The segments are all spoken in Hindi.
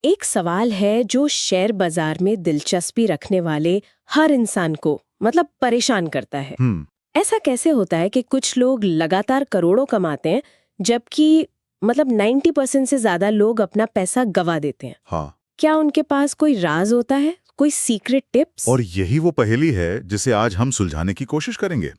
एक सवाल है जो शेयर बाजार में दिलचस्पी रखने वाले हर इंसान को मतलब परेशान करता है। ऐसा कैसे होता है कि कुछ लोग लगातार करोड़ों कमाते हैं जबकि मतलब 90% से ज्यादा लोग अपना पैसा गवा देते हैं? हाँ, क्या उनके पास कोई राज होता है, कोई सीक्रेट टिप्स? और यही वो पहेली है जिसे आज हम सुलझाने की कोशिश करेंगे।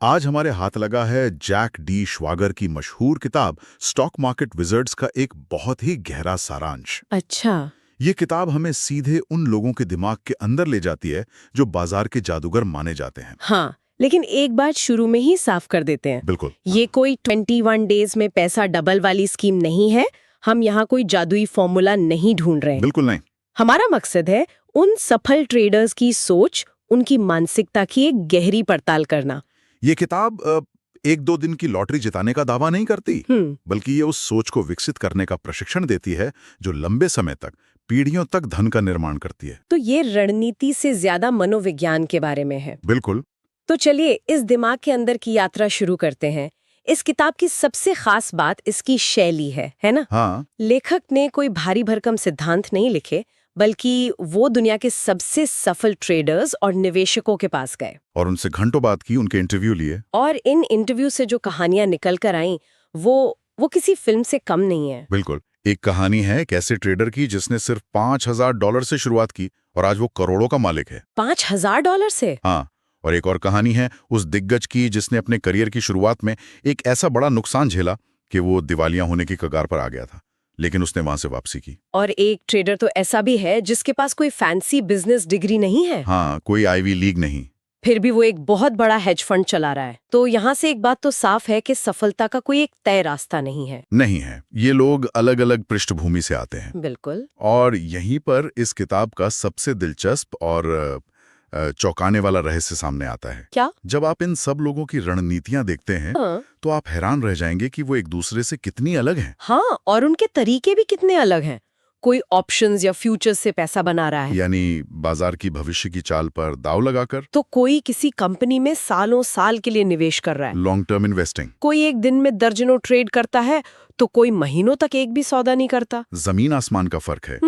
आज हमारे हाथ लगा है जैक डी श्वागर की मशहूर किताब स्टॉक मार्केट विजर्ड्स का एक बहुत ही गहरा सारांश। अच्छा। ये किताब हमें सीधे उन लोगों के दिमाग के अंदर ले जाती है जो बाजार के जादूगर माने जाते हैं। हाँ, लेकिन एक बात शुरू में ही साफ कर देते हैं। बिल्कुल। ये कोई 21 डेज में पैसा डबल वाली स्कीम नहीं है। हम यहाँ कोई जादुई फॉर्मूला नहीं ढूंढ रहे हैं। बिल्कुल नहीं। हमारा मकसद है उन सफल ट्रेडर्स की सोच, उनकी मानसिकता की एक गहरी पड़ताल करना। ये किताब एक दो दिन की लॉटरी जिताने का दावा नहीं करती, बल्कि ये उस सोच को विकसित करने का प्रशिक्षण देती है जो लंबे समय तक, पीढ़ियों तक धन का निर्माण करती है। तो ये रणनीति से ज्यादा मनोविज्ञान के बारे में है। बिल्कुल। तो चलिए इस दिमाग के अंदर की यात्रा शुरू करते हैं। इस किताब की सबसे खास बात इसकी शैली है ना? हाँ। लेखक ने कोई भारी भरकम सिद्धांत नहीं लिखे, बल्कि वो दुनिया के सबसे सफल ट्रेडर्स और निवेशकों के पास गए और उनसे घंटों बात की, उनके इंटरव्यू लिए। और इन इंटरव्यू से जो कहानियां निकल कर आईं वो किसी फिल्म से कम नहीं है। बिल्कुल। एक कहानी है एक ऐसे ट्रेडर की जिसने सिर्फ $5,000 से शुरुआत की और आज वो करोड़ों का मालिक है। $5,000 से? हाँ। और एक और कहानी है उस दिग्गज की जिसने अपने करियर की शुरुआत में एक ऐसा बड़ा नुकसान झेला कि वो दिवालिया होने की कगार पर आ गया था, लेकिन उसने वहां से वापसी की। और एक ट्रेडर तो ऐसा भी है जिसके पास कोई फैंसी बिजनेस डिग्री नहीं है। हाँ, कोई आईवी लीग नहीं, फिर भी वो एक बहुत बड़ा हेज फंड चला रहा है। तो यहाँ से एक बात तो साफ है कि सफलता का कोई एक तय रास्ता नहीं है। नहीं है। ये लोग अलग अलग पृष्ठभूमि से आते हैं। बिल्कुल। और यहीं पर इस किताब का सबसे दिलचस्प और चौंकाने वाला रहस्य सामने आता है। क्या? जब आप इन सब लोगों की रणनीतियां देखते हैं, हाँ। तो आप हैरान रह जाएंगे कि वो एक दूसरे से कितनी अलग हैं। हाँ, और उनके तरीके भी कितने अलग हैं। कोई ऑप्शंस या फ्यूचर्स से पैसा बना रहा है, यानी बाजार की भविष्य की चाल पर दाव लगाकर। तो कोई किसी कंपनी में सालों साल के लिए निवेश कर रहा है। Long term investing. कोई एक दिन में दर्जनों ट्रेड करता है, तो कोई महीनों तक एक भी सौदा नहीं करता। जमीन आसमान का फर्क है।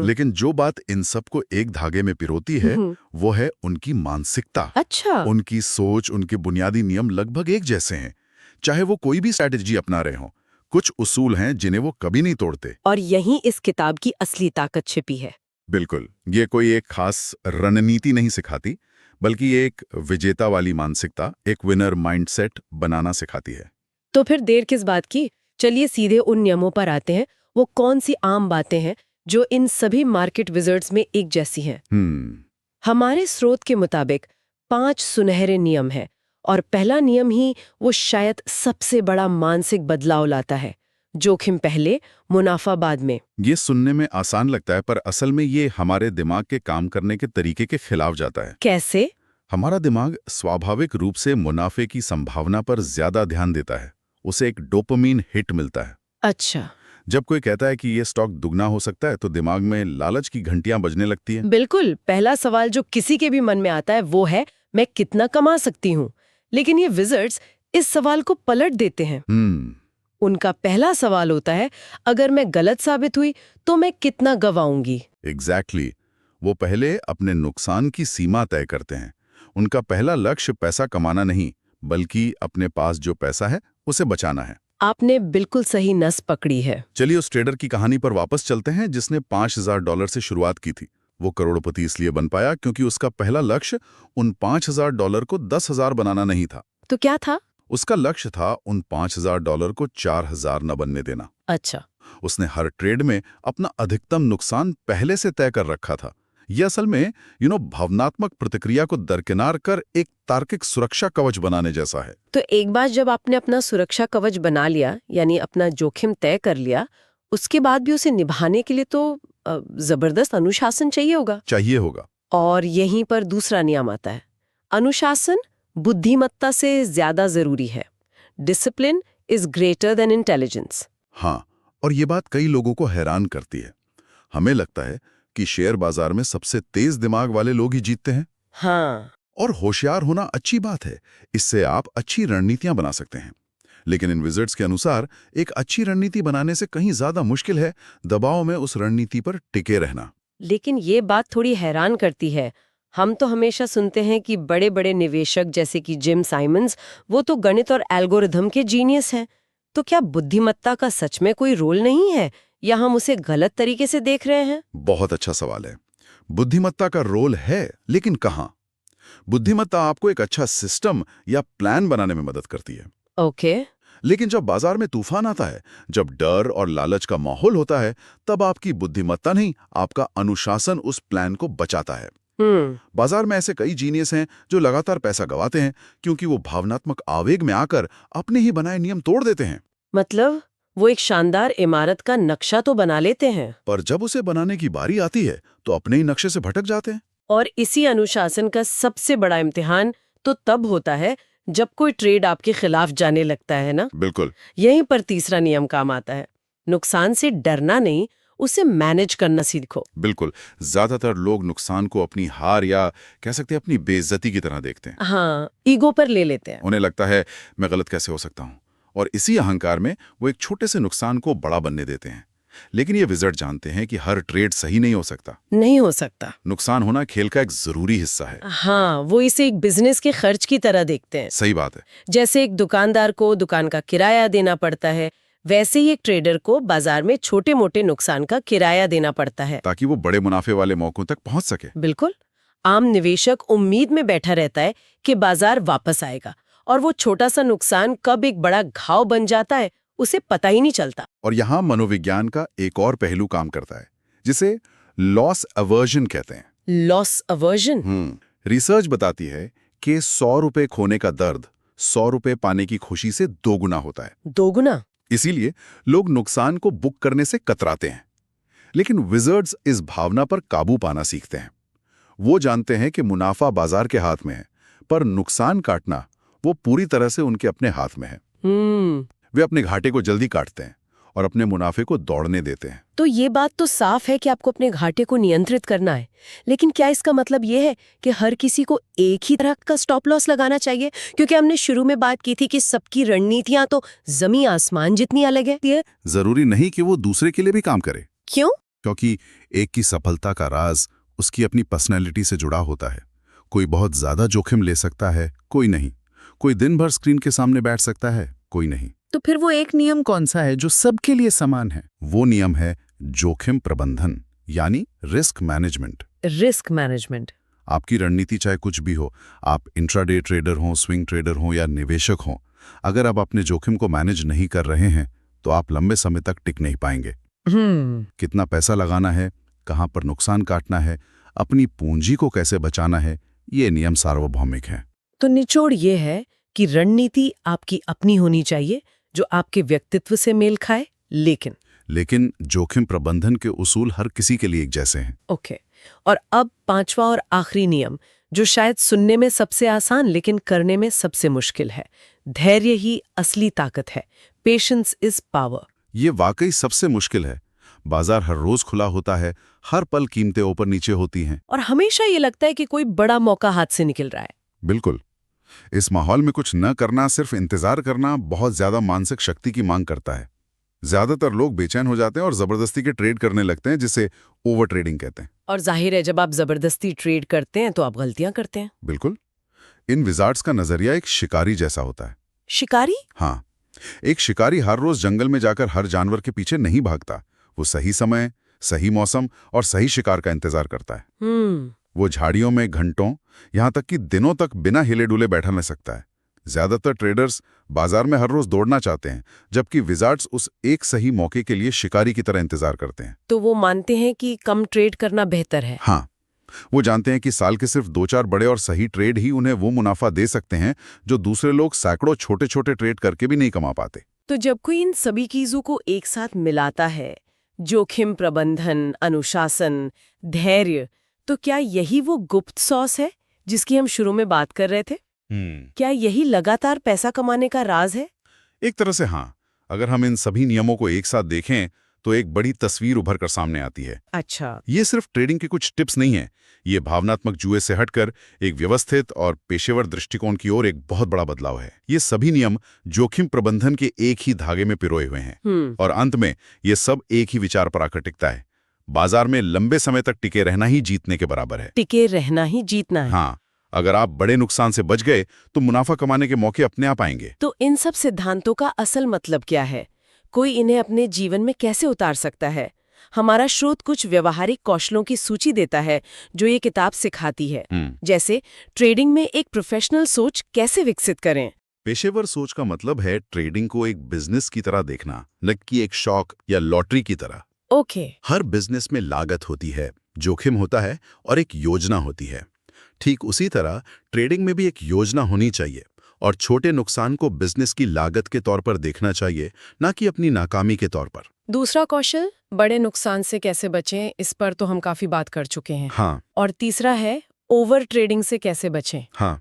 लेकिन जो बात इन सबको एक धागे में पिरोती है, वो है उनकी मानसिकता। अच्छा। उनकी सोच, उनके बुनियादी नियम लगभग एक जैसे हैं, चाहे वो कोई भी स्ट्रैटेजी अपना रहे हों। कुछ उसूल हैं जिन्हें वो कभी नहीं तोड़ते। और यही इस किताब की असली ताकत छिपी है। बिल्कुल। ये कोई एक खास रणनीति नहीं सिखाती, बल्कि एक विजेता वाली मानसिकता, एक विनर माइंडसेट बनाना सिखाती है। तो फिर देर किस बात की, चलिए सीधे उन नियमों पर आते हैं। वो कौन सी आम बातें हैं जो इन सभी मार्केट विजर्ड्स में एक जैसी हैं? हमारे स्रोत के मुताबिक 5 सुनहरे नियम हैं, और पहला नियम ही वो शायद सबसे बड़ा मानसिक बदलाव लाता है। जोखिम पहले, मुनाफा बाद में। ये सुनने में आसान लगता है, पर असल में ये हमारे दिमाग के काम करने के तरीके के खिलाफ जाता है। कैसे? हमारा दिमाग स्वाभाविक रूप से मुनाफे की संभावना पर ज्यादा ध्यान देता है। उसे एक डोपामीन हिट मिलता है। अच्छा। जब कोई कहता है कि ये स्टॉक दुगना हो सकता है, तो दिमाग में लालच की घंटियां बजने लगती है। बिल्कुल। पहला सवाल जो किसी के भी मन में आता है वो है, मैं कितना कमा सकती हूँ? लेकिन ये विजर्ड्स इस सवाल को पलट देते हैं। उनका पहला सवाल होता है, अगर मैं गलत साबित हुई तो मैं कितना गवाऊंगी? एग्जैक्टली। वो पहले अपने नुकसान की सीमा तय करते हैं। उनका पहला लक्ष्य पैसा कमाना नहीं, बल्कि अपने पास जो पैसा है उसे बचाना है। आपने बिल्कुल सही नस पकड़ी है। चलिए उस ट्रेडर की कहानी पर वापस चलते हैं जिसने $5,000 से शुरुआत की थी। वो करोड़पति इसलिए बन पाया क्योंकि उसका पहला लक्ष्य उन $5,000 को 10,000 बनाना नहीं था। तो क्या था? उसका लक्ष्य था उन $5,000 को 4,000 न बनने देना। अच्छा। उसने हर ट्रेड में अपना अधिकतम नुकसान पहले से तय कर रखा था। यह असल में भावनात्मक प्रतिक्रिया को दरकिनार कर एक तार्किक सुरक्षा कवच बनाने जैसा है। तो एक बार जब आपने अपना सुरक्षा कवच बना लिया, यानी अपना जोखिम तय कर लिया, उसके बाद भी उसे निभाने के लिए तो जबरदस्त अनुशासन चाहिए होगा। और यहीं पर दूसरा नियम आता है। अनुशासन बुद्धिमत्ता से ज्यादा जरूरी है। Discipline is greater than intelligence. हाँ, और ये बात कई लोगों को हैरान करती है। हमें लगता है कि शेयर बाजार में सबसे तेज दिमाग वाले लोग ही जीतते हैं। हाँ। और होशियार होना अच्छी बात है, इससे आप अच्छी रणनीतियां बना सकते हैं। लेकिन इन विजर्ड्स के अनुसार एक अच्छी रणनीति बनाने से कहीं ज्यादा मुश्किल है दबाव में उस रणनीति पर टिके रहना। लेकिन ये बात थोड़ी हैरान करती है। हम तो हमेशा सुनते हैं कि बड़े बड़े निवेशक जैसे कि जिम साइमंस, वो तो गणित और एल्गोरिथम के जीनियस हैं। तो क्या बुद्धिमत्ता का सच में कोई रोल नहीं है, या हम उसे गलत तरीके से देख रहे हैं? बहुत अच्छा सवाल है। बुद्धिमत्ता का रोल है, लेकिन कहां? बुद्धिमत्ता आपको एक अच्छा सिस्टम या प्लान बनाने में मदद करती है। ओके। लेकिन जब बाजार में तूफान आता है, जब डर और लालच का माहौल होता है, तब आपकी बुद्धिमत्ता नहीं, आपका अनुशासन उस प्लान को बचाता है। बाजार में ऐसे कई जीनियस हैं जो लगातार पैसा गंवाते हैं क्योंकि वो भावनात्मक आवेग में आकर अपने ही बनाए नियम तोड़ देते हैं। मतलब वो एक शानदार इमारत का नक्शा तो बना लेते हैं, पर जब उसे बनाने की बारी आती है तो अपने ही नक्शे से भटक जाते हैं। और इसी अनुशासन का सबसे बड़ा इम्तिहान तो तब होता है जब कोई ट्रेड आपके खिलाफ जाने लगता है ना। बिल्कुल। यहीं पर तीसरा नियम काम आता है। नुकसान से डरना नहीं, उसे मैनेज करना सीखो। बिल्कुल। ज्यादातर लोग नुकसान को अपनी हार या कह सकते हैं अपनी बेइज्जती की तरह देखते हैं। हाँ, ईगो पर ले लेते हैं। उन्हें लगता है मैं गलत कैसे हो सकता हूँ, और इसी अहंकार में वो एक छोटे से नुकसान को बड़ा बनने देते हैं। लेकिन ये विजर्ड जानते हैं कि हर ट्रेड सही नहीं हो सकता। नहीं हो सकता। नुकसान होना खेल का एक जरूरी हिस्सा है। हाँ, वो इसे एक बिजनेस के खर्च की तरह देखते हैं। सही बात है। जैसे एक दुकानदार को दुकान का किराया देना पड़ता है, वैसे ही एक ट्रेडर को बाजार में छोटे मोटे नुकसान का किराया देना पड़ता है, ताकि वो बड़े मुनाफे वाले मौकों तक पहुंच सके। बिल्कुल। आम निवेशक उम्मीद में बैठा रहता है कि बाजार वापस आएगा, और वो छोटा सा नुकसान कब एक बड़ा घाव बन जाता है उसे पता ही नहीं चलता। और यहाँ मनोविज्ञान का एक और पहलू काम करता है, जिसे लॉस अवर्जन कहते हैं। Loss aversion? रिसर्च बताती है कि 100 रुपए खोने का दर्द 100 रुपए पाने की खुशी से 2 गुना होता है। 2 गुना? इसीलिए लोग नुकसान को बुक करने से कतराते हैं। लेकिन विजर्ड्स इस भावना पर काबू पाना सीखते हैं। वो जानते हैं कि मुनाफा बाजार के हाथ में है, पर नुकसान काटना वो पूरी तरह से उनके अपने हाथ में है। वे अपने घाटे को जल्दी काटते हैं और अपने मुनाफे को दौड़ने देते हैं। तो ये बात तो साफ है कि आपको अपने घाटे को नियंत्रित करना है। लेकिन क्या इसका मतलब ये है कि हर किसी को एक ही तरह का स्टॉप लॉस लगाना चाहिए? क्योंकि हमने शुरू में बात की थी कि सबकी रणनीतियां तो जमीन आसमान जितनी अलग है। जरूरी नहीं कि वो दूसरे के लिए भी काम करे। क्यों? क्योंकि एक की सफलता का राज उसकी अपनी पर्सनैलिटी से जुड़ा होता है। कोई बहुत ज्यादा जोखिम ले सकता है, कोई नहीं। कोई दिन भर स्क्रीन के सामने बैठ सकता है, कोई नहीं। तो फिर वो एक नियम कौन सा है जो सबके लिए समान है? वो नियम है जोखिम प्रबंधन, यानी रिस्क मैनेजमेंट। Risk management. आपकी रणनीति चाहे कुछ भी हो, आप इंट्राडे ट्रेडर हो, स्विंग ट्रेडर हो या निवेशक हो, अगर आप अपने जोखिम को मैनेज नहीं कर रहे हैं तो आप लंबे समय तक टिक नहीं पाएंगे। कितना पैसा लगाना है, कहां पर नुकसान काटना है, अपनी पूंजी को कैसे बचाना है, ये नियम सार्वभौमिक हैं। तो निचोड़ ये है कि रणनीति आपकी अपनी होनी चाहिए जो आपके व्यक्तित्व से मेल खाए, लेकिन जोखिम प्रबंधन के उसूल हर किसी के लिए एक जैसे हैं। ओके। और अब 5वां और आखिरी नियम, जो शायद सुनने में सबसे आसान लेकिन करने में सबसे मुश्किल है। धैर्य ही असली ताकत है। Patience is power. ये वाकई सबसे मुश्किल है। बाजार हर रोज खुला होता है, हर पल कीमतें ऊपर नीचे होती हैं, और हमेशा ये लगता है कि कोई बड़ा मौका हाथ से निकल रहा है। बिल्कुल। इस माहौल में कुछ न करना, सिर्फ इंतजार करना, बहुत ज्यादा मानसिक शक्ति की मांग करता है। ज्यादातर लोग बेचैन हो जाते हैं और जबरदस्ती के ट्रेड करने लगते हैं, जिसे ओवर ट्रेडिंग कहते हैं। और जाहिर है जब आप जबरदस्ती ट्रेड करते हैं तो आप गलतियां करते हैं। बिल्कुल। इन विजार्ड्स का नजरिया एक शिकारी जैसा होता है। शिकारी? हाँ, एक शिकारी हर रोज जंगल में जाकर हर जानवर के पीछे नहीं भागता। वो सही समय, सही मौसम और सही शिकार का इंतजार करता है। वो झाड़ियों में घंटों, यहां तक कि दिनों तक बिना हिले डुले बैठा रह सकता है। ज्यादातर ट्रेडर्स बाजार में हर रोज दौड़ना चाहते हैं, जबकि विजार्ड्स उस एक सही मौके के लिए शिकारी की तरह इंतजार करते हैं। तो वो मानते हैं कि कम ट्रेड करना बेहतर है। हाँ, वो जानते हैं कि साल के सिर्फ 2-4 बड़े और सही ट्रेड ही उन्हें वो मुनाफा दे सकते हैं जो दूसरे लोग सैकड़ों छोटे छोटे ट्रेड करके भी नहीं कमा पाते। तो जब कोई इन सभी चीजों को एक साथ मिलाता है, जोखिम प्रबंधन, अनुशासन, धैर्य, तो क्या यही वो गुप्त सॉस है जिसकी हम शुरू में बात कर रहे थे? क्या यही लगातार पैसा कमाने का राज है? एक तरह से हाँ। अगर हम इन सभी नियमों को एक साथ देखें तो एक बड़ी तस्वीर उभर कर सामने आती है। अच्छा। ये सिर्फ ट्रेडिंग के कुछ टिप्स नहीं है, ये भावनात्मक जुए से हटकर एक व्यवस्थित और पेशेवर दृष्टिकोण की ओर एक बहुत बड़ा बदलाव है। ये सभी नियम जोखिम प्रबंधन के एक ही धागे में पिरोए हुए हैं और अंत में ये सब एक ही विचार पर आकर टिकता है। बाजार में लंबे समय तक टिके रहना ही जीतने के बराबर है। टिके रहना ही जीतना है। हाँ, अगर आप बड़े नुकसान से बच गए तो मुनाफा कमाने के मौके अपने आप आएंगे। तो इन सब सिद्धांतों का असल मतलब क्या है? कोई इन्हें अपने जीवन में कैसे उतार सकता है? हमारा स्रोत कुछ व्यवहारिक कौशलों की सूची देता है जो ये किताब सिखाती है। जैसे ट्रेडिंग में एक प्रोफेशनल सोच कैसे विकसित करें। पेशेवर सोच का मतलब है ट्रेडिंग को एक बिजनेस की तरह देखना, न कि एक शौक या लॉटरी की तरह। ओके। हर बिजनेस में लागत होती है, जोखिम होता है और एक योजना होती है। ठीक उसी तरह ट्रेडिंग में भी एक योजना होनी चाहिए और छोटे नुकसान को बिजनेस की लागत के तौर पर देखना चाहिए, ना कि अपनी नाकामी के तौर पर। दूसरा कौशल, बड़े नुकसान से कैसे बचें, इस पर तो हम काफी बात कर चुके हैं। हाँ। और तीसरा है ओवर ट्रेडिंग से कैसे बचें। हाँ।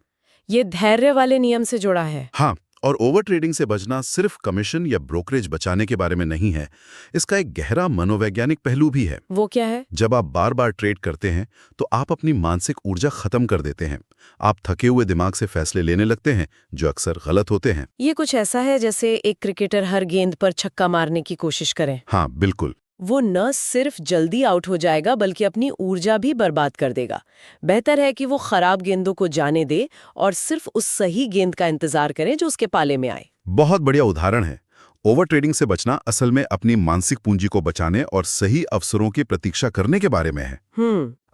ये धैर्य वाले नियम से जुड़ा है। हाँ, और ओवर ट्रेडिंग से बचना सिर्फ कमीशन या ब्रोकरेज बचाने के बारे में नहीं है, इसका एक गहरा मनोवैज्ञानिक पहलू भी है। वो क्या है? जब आप बार बार ट्रेड करते हैं तो आप अपनी मानसिक ऊर्जा खत्म कर देते हैं। आप थके हुए दिमाग से फैसले लेने लगते हैं जो अक्सर गलत होते हैं। ये कुछ ऐसा है जैसे एक क्रिकेटर हर गेंद पर छक्का मारने की कोशिश करे। हाँ, बिल्कुल। वो न सिर्फ जल्दी आउट हो जाएगा बल्कि अपनी ऊर्जा भी बर्बाद कर देगा। बेहतर है कि वो खराब गेंदों को जाने दे और सिर्फ उस सही गेंद का इंतजार करे जो उसके पाले में आए। बहुत बढ़िया उदाहरण है। ओवर ट्रेडिंग से बचना असल में अपनी मानसिक पूंजी को बचाने और सही अवसरों की प्रतीक्षा करने के बारे में है।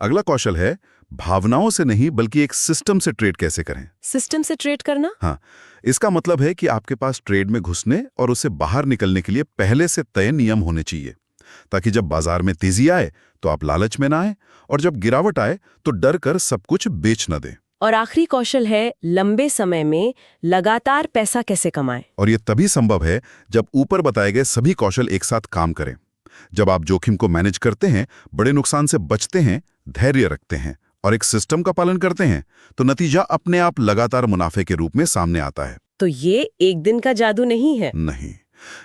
अगला कौशल है भावनाओं से नहीं बल्कि एक सिस्टम से ट्रेड कैसे करें। सिस्टम से ट्रेड करना? हाँ, इसका मतलब है कि आपके पास ट्रेड में घुसने और उससे बाहर निकलने के लिए पहले से तय नियम होने चाहिए, ताकि जब बाजार में तेजी आए तो आप लालच में ना आए और जब गिरावट आए तो डर कर सब कुछ बेच न दें। और आखिरी कौशल है लंबे समय में लगातार पैसा कैसे कमाएं। और ये तभी संभव है जब ऊपर बताए गए सभी कौशल एक साथ काम करें। जब आप जोखिम को मैनेज करते हैं, बड़े नुकसान से बचते हैं, धैर्य रखते हैं और एक सिस्टम का पालन करते हैं, तो नतीजा अपने आप लगातार मुनाफे के रूप में सामने आता है। तो ये एक दिन का जादू नहीं है। नहीं,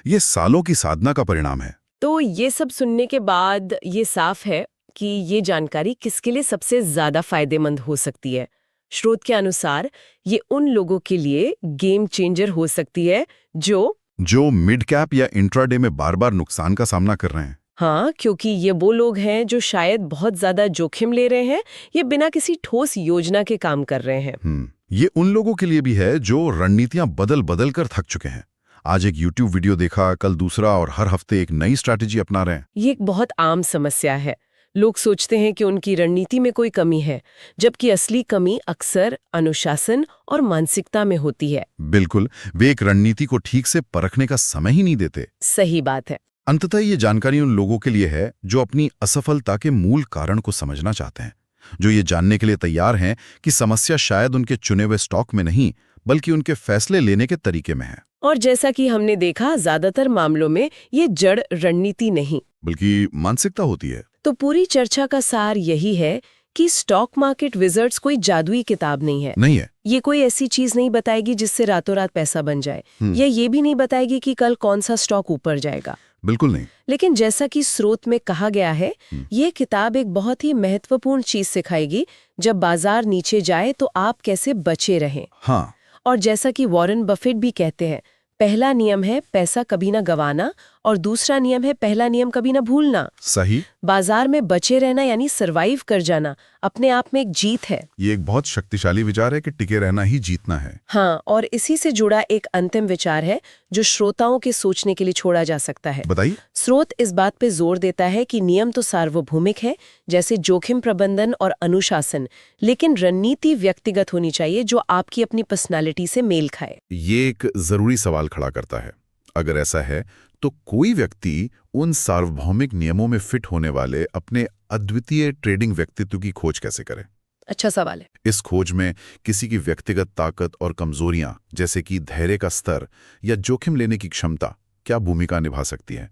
ये सालों की साधना का परिणाम है। तो ये सब सुनने के बाद ये साफ है कि ये जानकारी किसके लिए सबसे ज्यादा फायदेमंद हो सकती है। स्रोत के अनुसार ये उन लोगों के लिए गेम चेंजर हो सकती है जो मिड कैप या इंट्राडे में बार बार नुकसान का सामना कर रहे हैं। हाँ, क्योंकि ये वो लोग हैं जो शायद बहुत ज्यादा जोखिम ले रहे हैं या बिना किसी ठोस योजना के काम कर रहे हैं। ये उन लोगों के लिए भी है जो रणनीतियां बदल बदल कर थक चुके हैं। आज एक YouTube वीडियो देखा, कल दूसरा, और हर हफ्ते एक नई स्ट्रैटेजी अपना रहे हैं। ये एक बहुत आम समस्या है। लोग सोचते हैं कि उनकी रणनीति में कोई कमी है, जबकि असली कमी अक्सर अनुशासन और मानसिकता में होती है। बिल्कुल, वे एक रणनीति को ठीक से परखने का समय ही नहीं देते। सही बात है। अंततः ये जानकारी उन लोगों के लिए है जो अपनी असफलता के मूल कारण को समझना चाहते हैं, जो ये जानने के लिए तैयार हैं कि समस्या शायद उनके चुने हुए स्टॉक में नहीं बल्कि उनके फैसले लेने के तरीके में है। और जैसा कि हमने देखा, ज्यादातर मामलों में ये जड़ रणनीति नहीं बल्कि मानसिकता होती है। तो पूरी चर्चा का सार यही है कि स्टॉक मार्केट विजर्ड्स कोई जादुई किताब नहीं है। ये कोई ऐसी चीज नहीं बताएगी जिससे रातों रात पैसा बन जाए, या ये भी नहीं बताएगी कि कल कौन सा स्टॉक ऊपर जाएगा। बिल्कुल नहीं। लेकिन जैसा कि स्रोत में कहा गया है, ये किताब एक बहुत ही महत्वपूर्ण चीज सिखाएगी। जब बाजार नीचे जाए तो आप कैसे बचे रहें। हाँ। और जैसा कि वॉरेन बफेट भी कहते हैं, पहला नियम है पैसा कभी ना गंवाना और दूसरा नियम है पहला नियम कभी ना भूलना। सही। बाजार में बचे रहना यानी सरवाइव कर जाना अपने आप में एक जीत है। ये एक बहुत शक्तिशाली विचार है कि टिके रहना ही जीतना है। हाँ, और इसी से जुड़ा एक अंतिम विचार है जो श्रोताओं के सोचने के लिए छोड़ा जा सकता है। बताइए। स्रोत इस बात पे जोर देता है कि नियम तो सार्वभौमिक है, जैसे जोखिम प्रबंधन और अनुशासन, लेकिन रणनीति व्यक्तिगत होनी चाहिए जो आपकी अपनी पर्सनालिटी से मेल खाए। ये एक जरूरी सवाल खड़ा करता है। अगर ऐसा है तो कोई व्यक्ति उन सार्वभौमिक नियमों में फिट होने वाले अपने अद्वितीय ट्रेडिंग व्यक्तित्व की खोज कैसे करे? अच्छा सवाल है। इस खोज में किसी की व्यक्तिगत ताकत और कमजोरियां, जैसे कि धैर्य का स्तर या जोखिम लेने की क्षमता, क्या भूमिका निभा सकती है?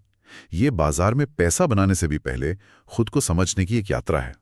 ये बाजार में पैसा बनाने से भी पहले खुद को समझने की एक यात्रा है।